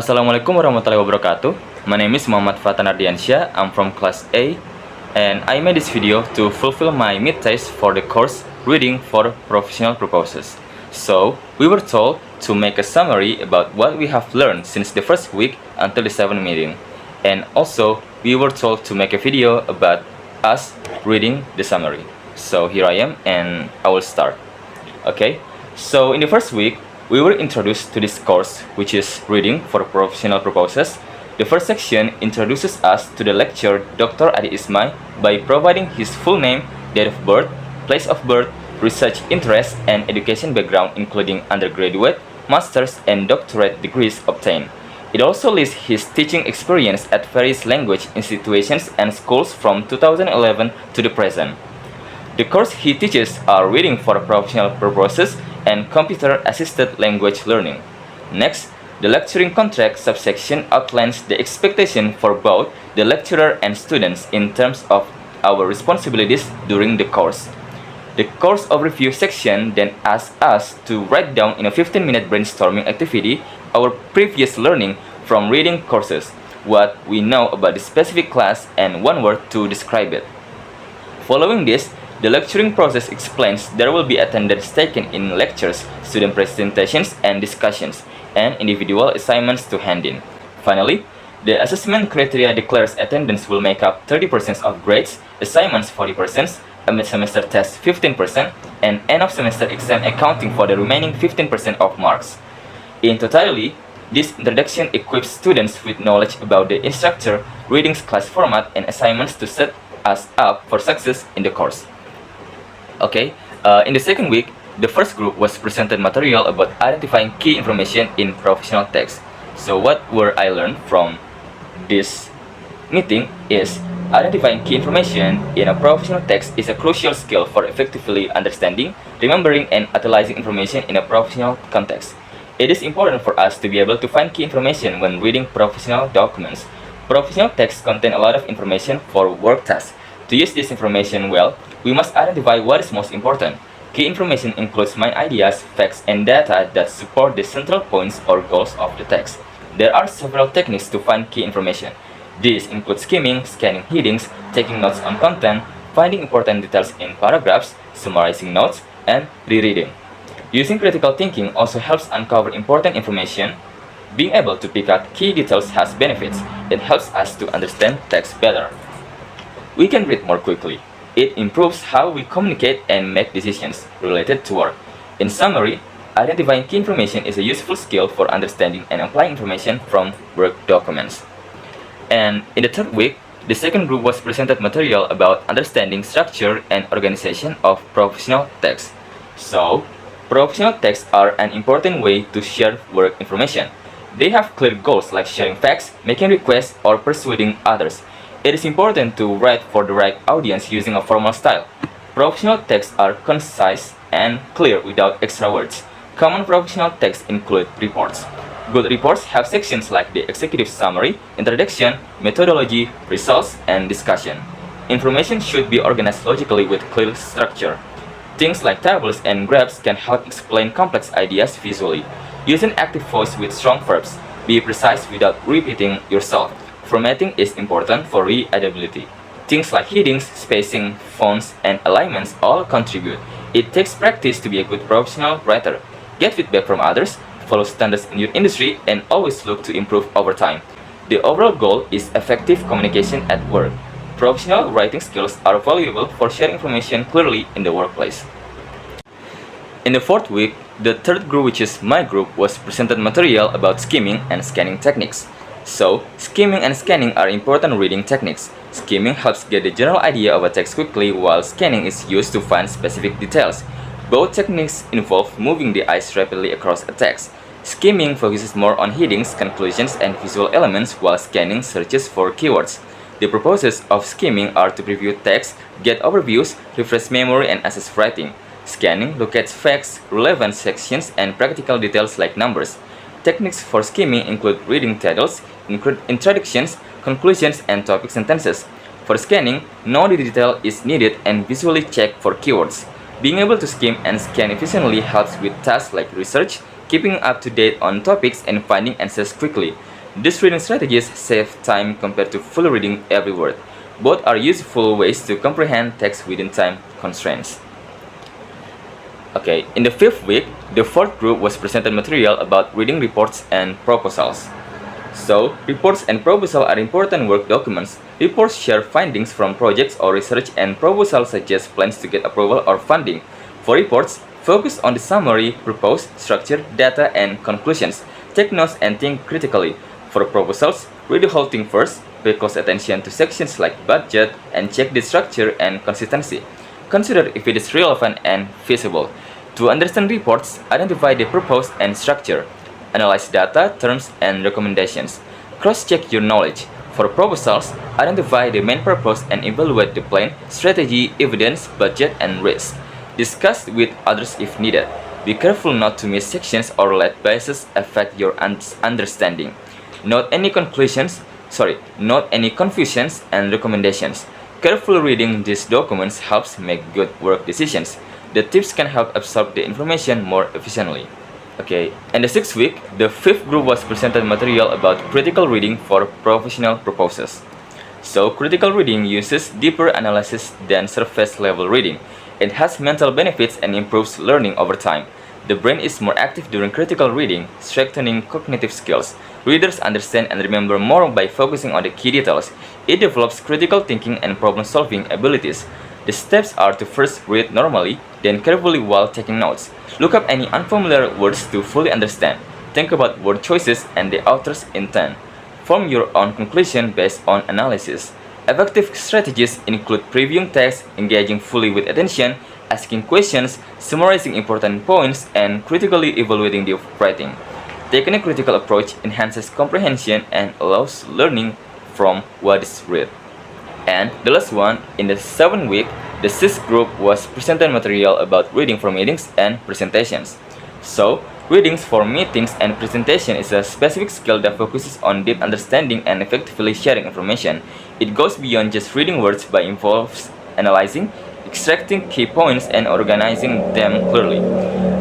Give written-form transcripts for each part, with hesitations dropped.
Assalamualaikum warahmatullahi wabarakatuh. My name is Muh.Fathan Ardiansyah. I'm from Class A, and I made this video to fulfill my mid-test for the course Reading for Professional Purposes. So, we were told to make a summary about what we have learned since the first week until the 7th meeting. And also, we were told to make a video about us reading the summary. So, here I am, and I will start. Okay, so in the first week, we were introduced to this course, which is Reading for Professional Purposes. The first section introduces us to the lecturer Dr. Adi Ismai by providing his full name, date of birth, place of birth, research interest, and education background including undergraduate, master's, and doctorate degrees obtained. It also lists his teaching experience at various language institutions and schools from 2011 to the present. The course he teaches are Reading for Professional Purposes and Computer-Assisted Language Learning. Next, the lecturing contract subsection outlines the expectation for both the lecturer and students in terms of our responsibilities during the course. The course overview section then asks us to write down in a 15-minute brainstorming activity our previous learning from reading courses, what we know about the specific class, and one word to describe it. Following this, the lecturing process explains there will be attendance taken in lectures, student presentations and discussions, and individual assignments to hand in. Finally, the assessment criteria declares attendance will make up 30% of grades, assignments 40%, a mid-semester test 15%, and end-of-semester exam accounting for the remaining 15% of marks. In totality, this introduction equips students with knowledge about the instructor, readings class format, and assignments to set us up for success in the course. Okay, in the second week, the first group was presented material about identifying key information in professional text. So what I learned from this meeting is identifying key information in a professional text is a crucial skill for effectively understanding, remembering, and utilizing information in a professional context. It is important for us to be able to find key information when reading professional documents. Professional texts contain a lot of information for work tasks. To use this information well, we must identify what is most important. Key information includes main ideas, facts, and data that support the central points or goals of the text. There are several techniques to find key information. These include skimming, scanning headings, taking notes on content, finding important details in paragraphs, summarizing notes, and rereading. Using critical thinking also helps uncover important information. Being able to pick out key details has benefits. It helps us to understand text better. We can read more quickly. It improves how we communicate and make decisions related to work. In summary, identifying key information is a useful skill for understanding and applying information from work documents. And in the third week, the second group was presented material about understanding structure and organization of professional text. So, professional texts are an important way to share work information. They have clear goals like sharing facts, making requests, or persuading others. It is important to write for the right audience using a formal style. Professional texts are concise and clear without extra words. Common professional texts include reports. Good reports have sections like the executive summary, introduction, methodology, results, and discussion. Information should be organized logically with clear structure. Things like tables and graphs can help explain complex ideas visually. Use an active voice with strong verbs. Be precise without repeating yourself. Formatting is important for readability. Things like headings, spacing, fonts, and alignments all contribute. It takes practice to be a good professional writer. Get feedback from others, follow standards in your industry, and always look to improve over time. The overall goal is effective communication at work. Professional writing skills are valuable for sharing information clearly in the workplace. In the fourth week, the third group, which is my group, was presented material about skimming and scanning techniques. So, skimming and scanning are important reading techniques. Skimming helps get the general idea of a text quickly, while scanning is used to find specific details. Both techniques involve moving the eyes rapidly across a text. Skimming focuses more on headings, conclusions, and visual elements, while scanning searches for keywords. The purposes of skimming are to preview text, get overviews, refresh memory, and assess writing. Scanning locates facts, relevant sections, and practical details like numbers. Techniques for skimming include reading titles, introductions, conclusions, and topic sentences. For scanning, no detail is needed and visually check for keywords. Being able to skim and scan efficiently helps with tasks like research, keeping up to date on topics and finding answers quickly. These reading strategies save time compared to fully reading every word. Both are useful ways to comprehend text within time constraints. Okay, in the fifth week, the fourth group was presented material about reading reports and proposals. So, reports and proposals are important work documents. Reports share findings from projects or research, and proposals suggest plans to get approval or funding. For reports, focus on the summary, purpose, structure, data, and conclusions. Take notes and think critically. For proposals, read the whole thing first, pay close attention to sections like budget, and check the structure and consistency. Consider if it is relevant and feasible. To understand reports, identify the purpose and structure. Analyze data, terms, and recommendations. Cross-check your knowledge. For proposals, identify the main purpose and evaluate the plan, strategy, evidence, budget, and risk. Discuss with others if needed. Be careful not to miss sections or let biases affect your understanding. Note any confusions and recommendations. Careful reading these documents helps make good work decisions. The tips can help absorb the information more efficiently. Okay, in the sixth week, the fifth group was presented material about critical reading for professional purposes. So, critical reading uses deeper analysis than surface level reading. It has mental benefits and improves learning over time. The brain is more active during critical reading, strengthening cognitive skills. Readers understand and remember more by focusing on the key details. It develops critical thinking and problem-solving abilities. The steps are to first read normally, then carefully while taking notes. Look up any unfamiliar words to fully understand. Think about word choices and the author's intent. Form your own conclusion based on analysis. Effective strategies include previewing text, engaging fully with attention, asking questions, summarizing important points, and critically evaluating the writing. Taking a critical approach enhances comprehension and allows learning from what is read. And the last one, in the seventh week, the sixth group was presented material about reading for meetings and presentations. So, readings for meetings and presentation is a specific skill that focuses on deep understanding and effectively sharing information. It goes beyond just reading words but involves analyzing, extracting key points, and organizing them clearly.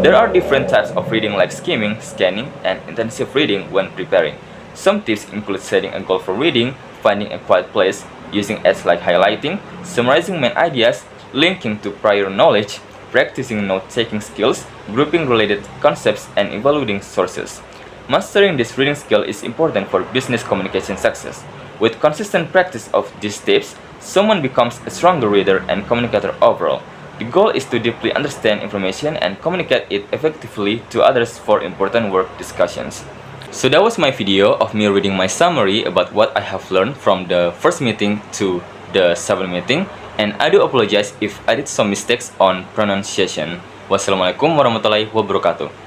There are different types of reading like skimming, scanning, and intensive reading when preparing. Some tips include setting a goal for reading, finding a quiet place, using aids like highlighting, summarizing main ideas, linking to prior knowledge, practicing note-taking skills, grouping related concepts, and evaluating sources. Mastering this reading skill is important for business communication success. With consistent practice of these tips, someone becomes a stronger reader and communicator overall. The goal is to deeply understand information and communicate it effectively to others for important work discussions. So that was my video of me reading my summary about what I have learned from the first meeting to the seventh meeting, and I do apologize if I did some mistakes on pronunciation. Wassalamualaikum warahmatullahi wabarakatuh.